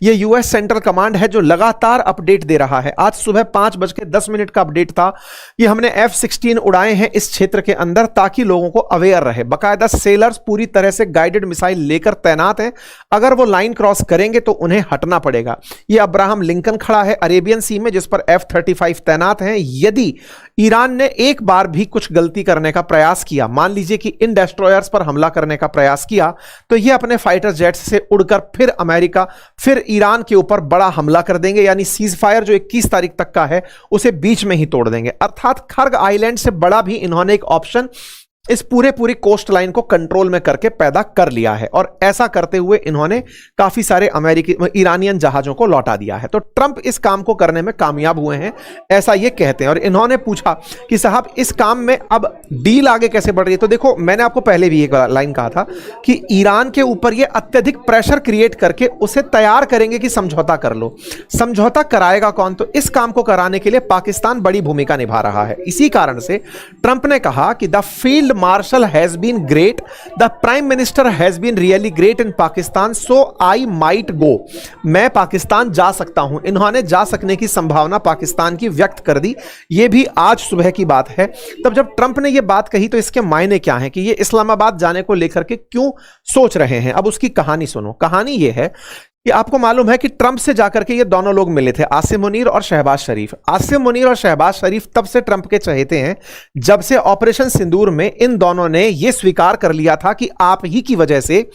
ये US central command है जो लगातार अपडेट दे रहा है। आज सुबह 5:10 का अपडेट था कि हमने F-16 उड़ाए हैं इस क्षेत्र के अंदर ताकि लोगों को अवेयर रहे। बकायदा सेलर्स पूरी तरह से गाइडेड मिसाइल लेकर तैनात हैं। अगर वो लाइन क्रॉस करेंगे तो उन्हें हटना पड़ेगा। ये अब्राहम लिंकन खड़ा है अरेबियन सी में, जिस पर F-35 तैनात हैं। यदि ईरान ने एक बार भी कुछ गलती करने का प्रयास किया, मान लीजिए कि इन डेस्ट्रॉयर्स पर हमला करने का प्रयास किया, तो ये अपने फाइटर जेट्स से उड़कर फिर अमेरिका, फिर ईरान के ऊपर बड़ा हमला कर देंगे। यानी सीज फायर जो 21 तारीख तक का है उसे बीच में ही तोड़ देंगे। अर्थात खर्ग आइलैंड से बड़ा भी इन्होंने एक ऑप्शन इस पूरी कोस्ट लाइन को कंट्रोल में करके पैदा कर लिया है, और ऐसा करते हुए इन्होंने काफी सारे अमेरिकी ईरानियन जहाजों को लौटा दिया है। तो ट्रंप इस काम को करने में कामयाब हुए हैं, ऐसा ये कहते हैं। और इन्होंने पूछा कि साहब इस काम में अब डील आगे कैसे बढ़ रही है। तो देखो, मैंने आपको पहले भी एक लाइन कहा था कि ईरान के ऊपर ये अत्यधिक प्रेशर क्रिएट करके उसे तैयार करेंगे कि समझौता कर लो। समझौता कराएगा कौन? तो इस काम को कराने के लिए पाकिस्तान बड़ी भूमिका निभा रहा है। इसी कारण से ट्रंप ने कहा कि the field marshal has been great, the prime minister has been really great in Pakistan, so I might go. मैं पाकिस्तान जा सकता हूं। इन्होंने जा सकने की संभावना पाकिस्तान की व्यक्त कर दी। यह भी आज सुबह की बात है। तब जब ट्रंप ने यह बात कही तो इसके मायने क्या हैं कि ये इस्लामाबाद जाने को लेकर के क्यों सोच रहे हैं। अब उसकी कहानी सुनो। कहानी यह है कि आपको मालूम है कि ट्रंप से जाकर के ये दोनों लोग मिले थे, आसिम मुनीर और शहबाज शरीफ। आसिम मुनीर और शहबाज शरीफ तब से ट्रंप के चहेते हैं जब से ऑपरेशन सिंदूर में इन दोनों ने यह स्वीकार कर लिया था कि आप ही की वजह से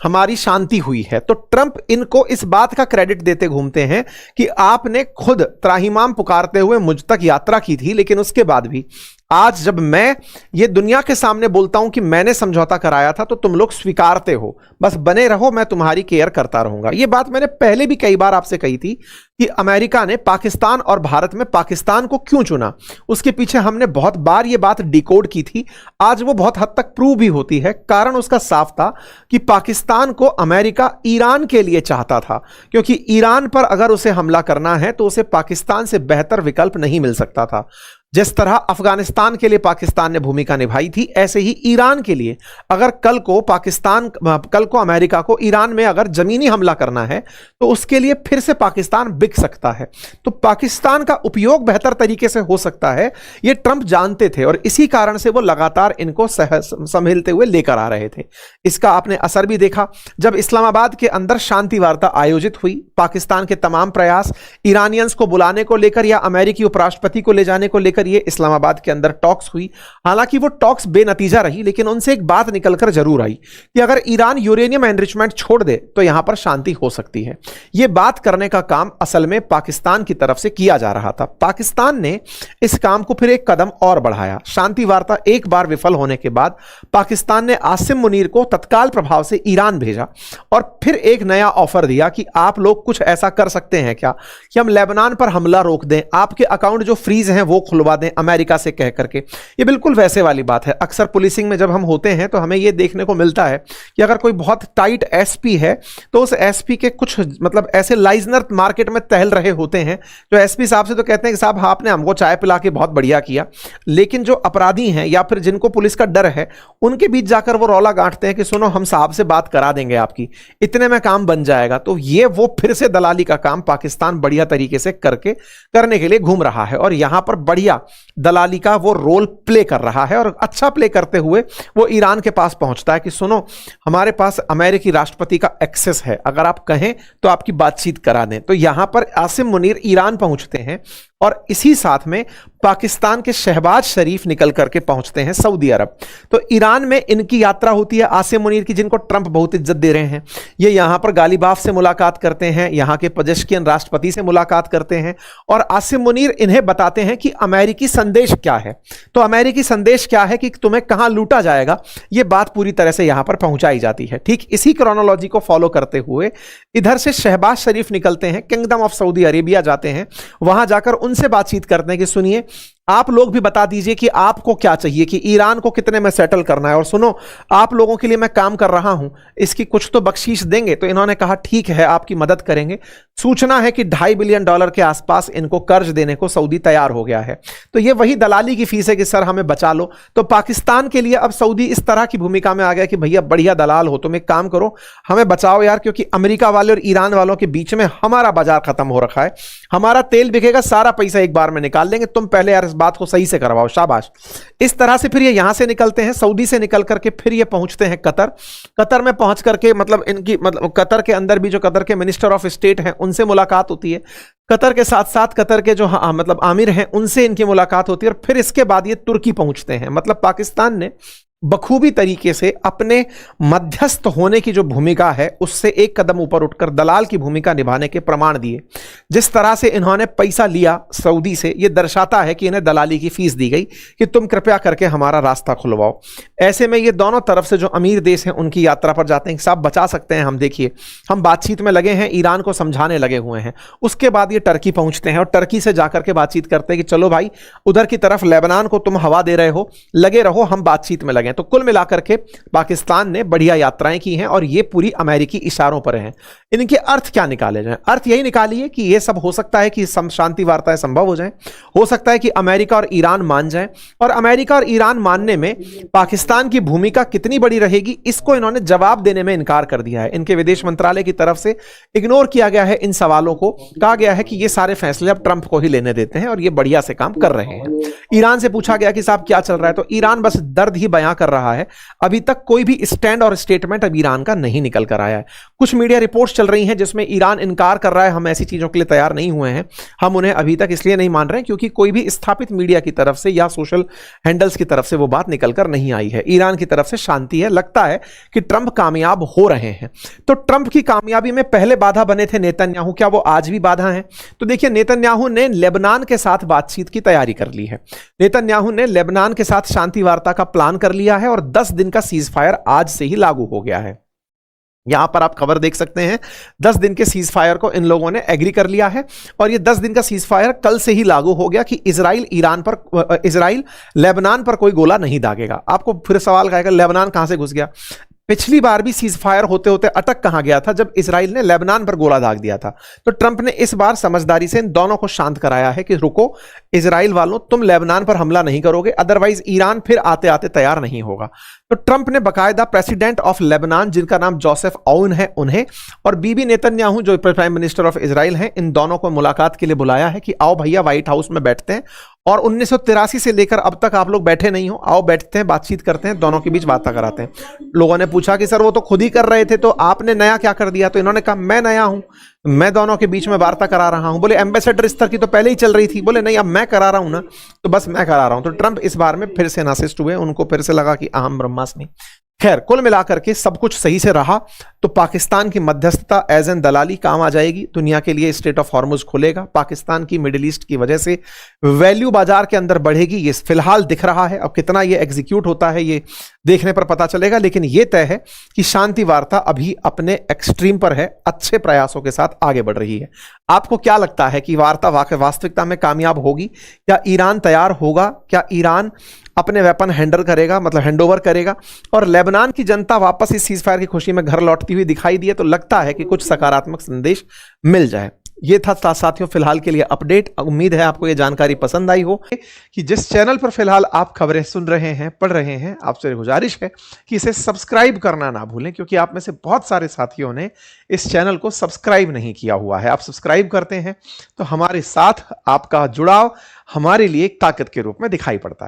हमारी शांति हुई है। तो ट्रंप इनको इस बात का क्रेडिट देते घूमते हैं कि आपने खुद त्राहिमाम पुकारते हुए मुझ तक यात्रा की थी, लेकिन उसके बाद भी आज जब मैं ये दुनिया के सामने बोलता हूं कि मैंने समझौता कराया था तो तुम लोग स्वीकारते हो। बस बने रहो, मैं तुम्हारी केयर करता रहूंगा। ये बात मैंने पहले भी कई बार आपसे कही थी कि अमेरिका ने पाकिस्तान और भारत में पाकिस्तान को क्यों चुना। उसके पीछे हमने बहुत बार ये बात डिकोड की थी। आज वो बहुत हद तक प्रूव भी होती है। कारण उसका साफ था कि पाकिस्तान को अमेरिका ईरान के लिए चाहता था, क्योंकि ईरान पर अगर उसे हमला करना है तो उसे पाकिस्तान से बेहतर विकल्प नहीं मिल सकता था। जिस तरह अफगानिस्तान के लिए पाकिस्तान ने भूमिका निभाई थी, ऐसे ही ईरान के लिए अगर कल को अमेरिका को ईरान में अगर जमीनी हमला करना है तो उसके लिए फिर से पाकिस्तान बिक सकता है। तो पाकिस्तान का उपयोग बेहतर तरीके से हो सकता है, ये ट्रंप जानते थे, और इसी कारण से वो लगातार इनको संभलते हुए लेकर आ रहे थे। इसका आपने असर भी देखा जब इस्लामाबाद के अंदर शांति वार्ता आयोजित हुई। पाकिस्तान के तमाम प्रयास ईरानियंस को बुलाने को लेकर या अमेरिकी उपराष्ट्रपति को ले जाने को लेकर ये इस्लामाबाद के अंदर टॉक्स हुई। हालांकि वो टॉक्स बेनतीजा रही, लेकिन उनसे एक बात निकलकर जरूर आई कि अगर ईरान यूरेनियम एनरिचमेंट छोड़ दे तो यहां पर शांति हो सकती है। यह बात करने का काम असल में पाकिस्तान की तरफ से किया जा रहा था। पाकिस्तान ने इस काम को फिर एक कदम और बढ़ाया। शांति वार्ता एक बार विफल होने के बाद पाकिस्तान ने आसिम मुनीर को तत्काल प्रभाव से ईरान भेजा और फिर एक नया ऑफर दिया कि आप लोग कुछ ऐसा कर सकते हैं क्या कि हम लेबनान पर हमला रोक दें, आपके अकाउंट जो फ्रीज हैं वो खुलवा दें अमेरिका से कह करके। ये बिल्कुल वैसे वाली बात है। अक्सर पुलिसिंग में जब हम होते हैं तो हमें ये देखने को मिलता है कि अगर कोई बहुत टाइट एसपी है तो उस एसपी के कुछ मतलब ऐसे लाइजनर मार्केट में टहल रहे होते हैं जो एसपी साहब से तो कहते हैं कि साहब आपने हमको चाय पिला के बहुत बढ़िया किया, लेकिन जो अपराधी हैं या फिर जिनको पुलिस का डर है उनके बीच जाकर वो रौला गांठते हैं कि सुनो हम साहब से बात करा देंगे आपकी, इतने में काम बन जाएगा। तो ये वो फिर से दलाली का काम पाकिस्तान बढ़िया तरीके से करने के लिए घूम रहा है, और यहां पर बढ़िया दलाली का वो रोल प्ले कर रहा है। और अच्छा प्ले करते हुए वो ईरान के पास पहुंचता है कि सुनो हमारे पास अमेरिकी राष्ट्रपति का एक्सेस है, अगर आप कहें तो आपकी बातचीत करा दें। तो यहां पर आसिम मुनीर ईरान पहुंचते हैं और इसी साथ में पाकिस्तान के शहबाज शरीफ निकल करके पहुंचते हैं सऊदी अरब। तो ईरान में इनकी यात्रा होती है आसिम मुनीर की, जिनको ट्रंप बहुत इज्जत दे रहे हैं। ये यहां पर गालिबाफ से मुलाकात करते हैं, यहां के पजेश्कियन राष्ट्रपति से मुलाकात करते हैं, और आसिम मुनीर इन्हें बताते हैं कि अमेरिकी संदेश क्या है। तो अमेरिकी संदेश क्या है कि तुम्हें कहां लूटा जाएगा, यह बात पूरी तरह से यहां पर पहुंचाई जाती है। ठीक इसी क्रोनोलॉजी को फॉलो करते हुए इधर से शहबाज शरीफ निकलते हैं, किंगडम ऑफ सऊदी अरेबिया जाते हैं, वहां जाकर उनसे बातचीत करते हैं कि सुनिए आप लोग भी बता दीजिए कि आपको क्या चाहिए, कि ईरान को कितने में सेटल करना है। और सुनो, आप लोगों के लिए मैं काम कर रहा हूं, इसकी कुछ तो बख्शीश देंगे। तो इन्होंने कहा ठीक है, आपकी मदद करेंगे। सूचना है कि $2.5 बिलियन के आसपास इनको कर्ज देने को सऊदी तैयार हो गया है। तो ये वही दलाली की फीस है कि सर हमें बचा लो। तो पाकिस्तान के लिए अब सऊदी इस तरह की भूमिका में आ गया कि भैया बढ़िया दलाल हो, तुम एक काम करो, हमें बचाओ यार, क्योंकि अमेरिका वाले और ईरान वालों के बीच में हमारा बाजार खत्म हो रखा है, हमारा तेल बिकेगा, सारा पैसा एक बार में निकाल लेंगे, तुम पहले यार इस बात को सही से करवाओ, शाबाश। इस तरह से फिर ये यहां से निकलते हैं, सऊदी से निकल करके फिर ये पहुंचते हैं कतर। कतर में पहुंच करके मतलब कतर के अंदर भी जो कतर के मिनिस्टर ऑफ स्टेट हैं उनसे मुलाकात होती है। कतर के साथ साथ कतर के जो मतलब आमिर हैं उनसे इनकी मुलाकात होती है। और फिर इसके बाद ये तुर्की पहुंचते हैं। मतलब पाकिस्तान ने बखूबी तरीके से अपने मध्यस्थ होने की जो भूमिका है उससे एक कदम ऊपर उठकर दलाल की भूमिका निभाने के प्रमाण दिए। जिस तरह से इन्होंने पैसा लिया सऊदी से, यह दर्शाता है कि इन्हें दलाली की फीस दी गई कि तुम कृपया करके हमारा रास्ता खुलवाओ। ऐसे में ये दोनों तरफ से जो अमीर देश हैं उनकी यात्रा पर जाते हैं। साहब बचा सकते हैं हम, देखिए हम बातचीत में लगे हैं, ईरान को समझाने लगे हुए हैं। उसके बाद ये टर्की पहुंचते हैं और टर्की से जाकर के बातचीत करते हैं कि चलो भाई उधर की तरफ लेबनान को तुम हवा दे रहे हो, लगे रहो, हम बातचीत में लगे। तो कुल मिलाकर के पाकिस्तान ने बढ़िया यात्राएं की हैं और ये पूरी अमेरिकी इशारों पर हैं। इनके अर्थ क्या निकाले जाएं? अर्थ यही निकालिए कि ये सब हो सकता है कि शांति वार्ताएं संभव हो जाएं, हो सकता है कि अमेरिका और ईरान मान जाएं। और अमेरिका और ईरान मानने में पाकिस्तान की भूमिका कितनी बड़ी रहेगी, इसको इन्होंने जवाब देने में इनकार कर दिया है। इनके विदेश मंत्रालय की तरफ से इग्नोर किया गया है इन सवालों को। कहा गया है कि ये सारे फैसले अब ट्रंप को ही लेने देते हैं और ये बढ़िया से काम कर रहे हैं। ईरान से पूछा गया कि साहब क्या चल रहा है, तो ईरान बस दर्द ही बयां कर रहा है। अभी तक कोई भी स्टैंड और स्टेटमेंट अब ईरान का नहीं निकल कर आया है। कुछ मीडिया रिपोर्ट्स चल रही हैं जिसमें ईरान इनकार कर रहा है, हम ऐसी चीजों के लिए तैयार नहीं हुए हैं, हम उन्हें अभी तक इसलिए नहीं मान रहे हैं क्योंकि कोई भी स्थापित मीडिया की तरफ से या सोशल हैंडल्स की तरफ से वो बात निकलकर नहीं आई है। ईरान की तरफ से शांति है, लगता है कि ट्रंप कामयाब हो रहे हैं। तो ट्रंप की कामयाबी में पहले बाधा बने थे नेतन्याहू, क्या वो आज भी बाधा हैं? तो देखिए नेतन्याहू ने लेबनान के साथ बातचीत की तैयारी कर ली है। नेतन्याहू ने लेबनान के साथ शांति वार्ता का प्लान कर लिया है और 10 दिन का सीज फायर आज से ही लागू हो गया है। यहां पर आप खबर देख सकते हैं, 10 दिन के सीज फायर को इन लोगों ने एग्री कर लिया है और ये 10 दिन का सीज फायर कल से ही लागू हो गया कि इजराइल लेबनान पर कोई गोला नहीं दागेगा। आपको फिर सवाल आएगा लेबनान कहां से घुस गया? पिछली बार भी सीज फायर होते होते अटक कहां गया था जब इजराइल ने लेबनान पर गोला दाग दिया था। तो ट्रंप ने इस बार समझदारी से इन दोनों को शांत कराया है कि रुको इजराइल वालों, तुम लेबनान पर हमला नहीं करोगे, अदरवाइज ईरान फिर आते आते तैयार नहीं होगा। तो ट्रंप ने बाकायदा प्रेसिडेंट ऑफ लेबनान जिनका नाम जोसेफ आउन है उन्हें और बीबी नेतन्याहू जो प्राइम मिनिस्टर ऑफ इजराइल हैं, इन दोनों को मुलाकात के लिए बुलाया है कि आओ भैया व्हाइट हाउस में बैठते हैं और 1983 से लेकर अब तक आप लोग बैठे नहीं हो, आओ बैठते हैं, बातचीत करते हैं, दोनों के बीच बातें कराते हैं। लोगों ने पूछा कि सर वो तो खुद ही कर रहे थे, तो आपने नया क्या कर दिया? तो इन्होंने कहा मैं नया हूं, मैं दोनों के बीच में वार्ता करा रहा हूं। बोले एम्बेसडर स्तर की तो पहले ही चल रही थी। बोले नहीं, अब मैं करा रहा हूं ना, तो बस मैं करा रहा हूं। तो ट्रंप इस बार में फिर से नासिस्ट हुए, उनको फिर से लगा कि अहम ब्रह्मास्मि। खैर कुल मिलाकर के सब कुछ सही से रहा तो पाकिस्तान की मध्यस्थता एज एन दलाली काम आ जाएगी। दुनिया के लिए स्ट्रेट ऑफ हॉर्मुज खुलेगा, पाकिस्तान की मिडिल ईस्ट की वजह से वैल्यू बाजार के अंदर बढ़ेगी। ये फिलहाल दिख रहा है, अब कितना ये एग्जीक्यूट होता है ये देखने पर पता चलेगा। लेकिन ये तय है कि शांति वार्ता अभी अपने एक्सट्रीम पर है, अच्छे प्रयासों के साथ आगे बढ़ रही है। आपको क्या लगता है कि वार्ता वास्तविकता में कामयाब होगी? क्या ईरान तैयार होगा? क्या ईरान अपने वेपन हैंडओवर करेगा और लेबनान की जनता वापस इस सीजफायर की खुशी में घर लौटती हुई दिखाई दी है? तो लगता है कि कुछ सकारात्मक संदेश मिल जाए। ये था साथियों फिलहाल के लिए अपडेट। उम्मीद है आपको ये जानकारी पसंद आई हो। कि जिस चैनल पर फिलहाल आप खबरें सुन रहे हैं, पढ़ रहे हैं, आपसे गुजारिश है कि इसे सब्सक्राइब करना ना भूलें, क्योंकि आप में से बहुत सारे साथियों ने इस चैनल को सब्सक्राइब नहीं किया हुआ है। आप सब्सक्राइब करते हैं तो हमारे साथ आपका जुड़ाव हमारे लिए एक ताकत के रूप में दिखाई पड़ता है।